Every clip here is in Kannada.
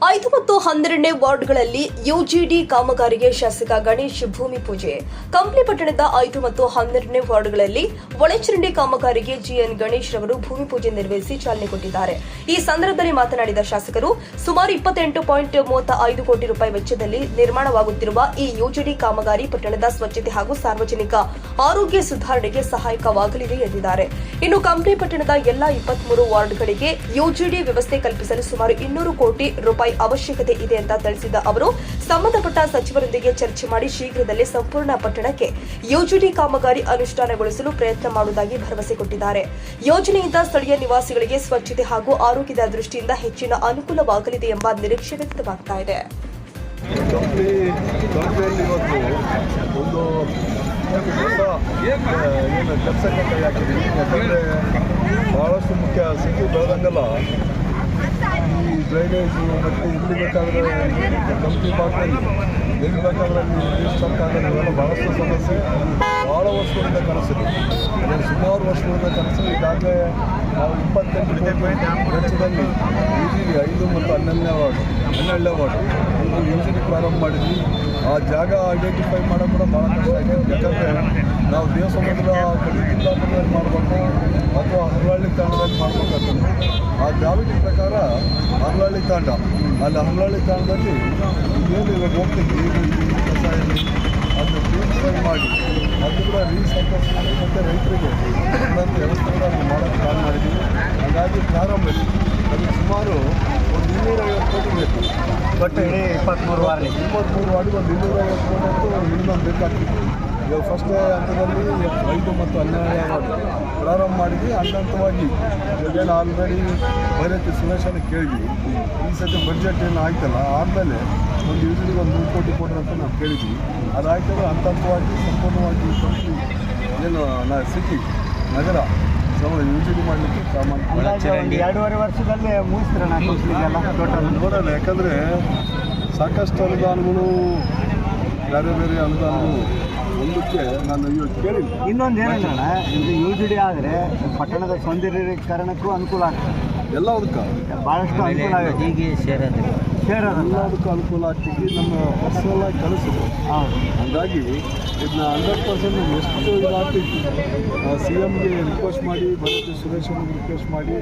5 ಮತ್ತು 12ನೇ ವಾರ್ಡ್ಗಳಲ್ಲಿ ಯುಜಿಡಿ ಕಾಮಗಾರಿಗೆ ಶಾಸಕ ಗಣೇಶ್ ಭೂಮಿ ಪೂಜೆ. ಕಂಪ್ಲಿ ಪಟ್ಟಣದ 5 ಮತ್ತು 12ನೇ ವಾರ್ಡ್ಗಳಲ್ಲಿ ಒಳಚರಂಡಿ ಕಾಮಗಾರಿಗೆ ಜಿಎನ್ ಗಣೇಶ್ ರವರು ಭೂಮಿ ಪೂಜೆ ನೆರವೇರಿಸಿ ಚಾಲನೆ ಕೊಟ್ಟಿದ್ದಾರೆ. ಈ ಸಂದರ್ಭದಲ್ಲಿ ಮಾತನಾಡಿದ ಶಾಸಕರು, ಸುಮಾರು 28.35 ಕೋಟಿ ರೂಪಾಯಿ ವೆಚ್ಚದಲ್ಲಿ ನಿರ್ಮಾಣವಾಗುತ್ತಿರುವ ಈ ಯುಜಿಡಿ ಕಾಮಗಾರಿ ಪಟ್ಟಣದ ಸ್ವಚ್ಛತೆ ಹಾಗೂ ಸಾರ್ವಜನಿಕ ಆರೋಗ್ಯ ಸುಧಾರಣೆಗೆ ಸಹಾಯಕವಾಗಲಿದೆ ಎಂದಿದ್ದಾರೆ. ಇನ್ನು ಕಂಪ್ಲಿ ಪಟ್ಟಣದ ಎಲ್ಲಾ 23 ವಾರ್ಡ್ಗಳಿಗೆ ಯುಜಿಡಿ ವ್ಯವಸ್ಥೆ ಕಲ್ಪಿಸಲು ಸುಮಾರು 200 ಕೋಟಿ ರೂಪಾಯಿ ಅವಶ್ಯಕತೆ ಇದೆ ಅಂತ ತಿಳಿಸಿದ ಅವರು, ಸಂಬಂಧಪಟ್ಟ ಸಚಿವರೊಂದಿಗೆ ಚರ್ಚೆ ಮಾಡಿ ಶೀಘ್ರದಲ್ಲೇ ಸಂಪೂರ್ಣ ಪಟ್ಟಣಕ್ಕೆ ಯುಜಿಡಿ ಕಾಮಗಾರಿ ಅನುಷ್ಠಾನಗೊಳಿಸಲು ಪ್ರಯತ್ನ ಮಾಡುವುದಾಗಿ ಭರವಸೆ ಕೊಟ್ಟಿದ್ದಾರೆ. ಯೋಜನೆಯಿಂದ ಸ್ಥಳೀಯ ನಿವಾಸಿಗಳಿಗೆ ಸ್ವಚ್ಛತೆ ಹಾಗೂ ಆರೋಗ್ಯದ ದೃಷ್ಟಿಯಿಂದ ಹೆಚ್ಚಿನ ಅನುಕೂಲವಾಗಲಿದೆ ಎಂಬ ನಿರೀಕ್ಷೆ ವ್ಯಕ್ತವಾಗ್ತಾ ಇದೆ. ಬಹಳಷ್ಟು ಮುಖ್ಯ ಸಿಟಿ ಬೆಳೆದಂಗೆಲ್ಲ ಈ ಡ್ರೈನೇಜು ಮತ್ತು ಎಲ್ಲಿ ಬೇಕಾದರೆ ಕಂಪ್ನಿ ಭಾಗದಲ್ಲಿ ಎಲ್ಲಿ ಬೇಕಾದರೆ ಇವೆಲ್ಲ ಭಾಳಷ್ಟು ಸಮಸ್ಯೆ ಭಾಳ ವರ್ಷಗಳಿಂದ ಕಾಣಿಸಿದೆ. ಸುಮಾರು ವರ್ಷಗಳಿಂದ ಕಾಣಿಸಿದೆ. ಈಗಾಗಲೇ ನಾವು 28 ಕೋಟಿ ವೆಚ್ಚದಲ್ಲಿ ಯುಜಿಡಿ 5 ಮತ್ತು 12ನೇ ವಾರ್ಡ್ ಒಂದು ಯೋಜನೆ ಪ್ರಾರಂಭ ಮಾಡಿದ್ವಿ. ಆ ಜಾಗ ಐಡೆಂಟಿಫೈ ಮಾಡೋದು ಕೂಡ ಭಾಳ ಕಷ್ಟ ಆಗಿದೆ. ಯಾಕಂದರೆ ನಾವು ದೇವಸಮುದ್ರ ಜಿಲ್ಲಾಮಟ್ಟದಲ್ಲಿ ಮಾಡಬೇಕು ಅಥವಾ ಹರಳಹಳ್ಳಿ ತಾಂಡದಲ್ಲಿ ಮಾಡಬೇಕಾಗ್ತದೆ. ಆ ಗ್ರಾವಿಟಿ ಪ್ರಕಾರ ಹರಳಹಳ್ಳಿ ತಾಂಡ, ಅಲ್ಲಿ ಹರಳಹಳ್ಳಿ ತಾಂಡದಲ್ಲಿ ಏನು ಇವಾಗ ಹೋಗ್ತೀವಿ ಕಸಾಯಲ್ಲಿ ಅದನ್ನು ಪ್ಯೂರಿಫೈ ಮಾಡಿ ಅದು ಕೂಡ ರೀಸೈಕಲ್ಸ್ ಮಾಡಿ ಮತ್ತು ರೈತರಿಗೆ ಅದರಂಥ ವ್ಯವಸ್ಥೆ ಕೂಡ ನಾವು ಮಾಡೋಕ್ಕೆ ಪ್ಲಾನ್ ಮಾಡಿದ್ದೀವಿ. ಹಾಗಾಗಿ ಪ್ರಾರಂಭದಲ್ಲಿ ನಮಗೆ ಸುಮಾರು ಒಂದು 250 ಕೋಟಿ ಬೇಕು. ಬಟ್ 23 ವಾರ್ಡಿಗೆ ಒಂದು 250 ಕೋಟಿ ಅಂತೂ ಮಿನಿಮಮ್ ಬೇಕಾಗ್ತಿತ್ತು. ಇವಾಗ ಫಸ್ಟ್ ಹಂತದಲ್ಲಿ 5 ಮತ್ತು 12ನೇ ವಾರ್ಡ್ ಪ್ರಾರಂಭ ಮಾಡಿದ್ವಿ. ಹಂತವಾಗಿ ಇವಾಗೇನು ಆಲ್ರೆಡಿ ಬೈರತಿ ಸುರೇಶನ ಕೇಳಿದ್ವಿ. ಈ ಸತಿ ಬಡ್ಜೆಟ್ ಏನು ಆಯ್ತಲ್ಲ, ಆದಮೇಲೆ ಒಂದು ಯುಜಿಡಿಗೆ ಒಂದು 3 ಕೋಟಿ ಕೊಡ್ರಿ ಅಂತ ನಾವು ಕೇಳಿದ್ವಿ. ಅದಾಯ್ತಲ್ಲ ಹಂತವಾಗಿ ಸಂಪೂರ್ಣವಾಗಿ ಏನು ಸಿಟಿ ನಗರ ಯುಜಿಡಿ ಮಾಡಲಿಕ್ಕೆ ಪ್ರಾರಂಭ 2.5 ವರ್ಷದಲ್ಲೇ ಮುಗಿಸ್ತೀರಣ್ಣ ಟೋಟಲ್ ನೋಡೋಣ. ಯಾಕಂದರೆ ಸಾಕಷ್ಟು ಅನುದಾನಗಳು ಬೇರೆ ಬೇರೆ ಅನುದಾನಗಳು ಒಂದಕ್ಕೆ ನಾನು ಇವತ್ತು ಕೇಳಿಲ್ಲ. ಇನ್ನೊಂದು ಏನಂದ್ರೆ ಇದು ಯುಜಿಡಿ ಆದರೆ ಪಟ್ಟಣದ ಸೌಂದರ್ಯೀಕರಣಕ್ಕೂ ಅನುಕೂಲ ಆಗ್ತದೆ. ಎಲ್ಲದಕ್ಕೆ ಭಾಳಷ್ಟು ಅನುಕೂಲ ಆಗುತ್ತೆ. ಈಗ ಎಲ್ಲದಕ್ಕೂ ಅನುಕೂಲ ಆಗ್ತಿದ್ದು ನಮ್ಮ ಪರ್ಸನಲಾಗಿ ಕಳಿಸಿದ್ರು. ಹಾಗಾಗಿ ಇದನ್ನ 100% ಎಷ್ಟು ಇದಾಗ್ತಿತ್ತು CMಗೆ ರಿಕ್ವೆಸ್ಟ್ ಮಾಡಿ, ಬೈರತಿ ಸುರೇಶನಿಗೆ ರಿಕ್ವೆಸ್ಟ್ ಮಾಡಿ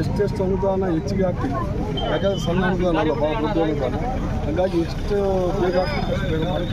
ಎಷ್ಟೆಷ್ಟು ಅನುದಾನ ಹೆಚ್ಚಿಗೆ ಆಗ್ತಿತ್ತು. ಯಾಕಂದರೆ ಸಣ್ಣ ಅನುದಾನ ಅಲ್ಲ, ಭಾಳ ದೊಡ್ಡ ಅನುದಾನ. ಹಾಗಾಗಿ ಎಷ್ಟು ಬೇಗ ಆಗ್ತಿತ್ತು ಅಷ್ಟು ಬೇಗ ಮಾಡಿ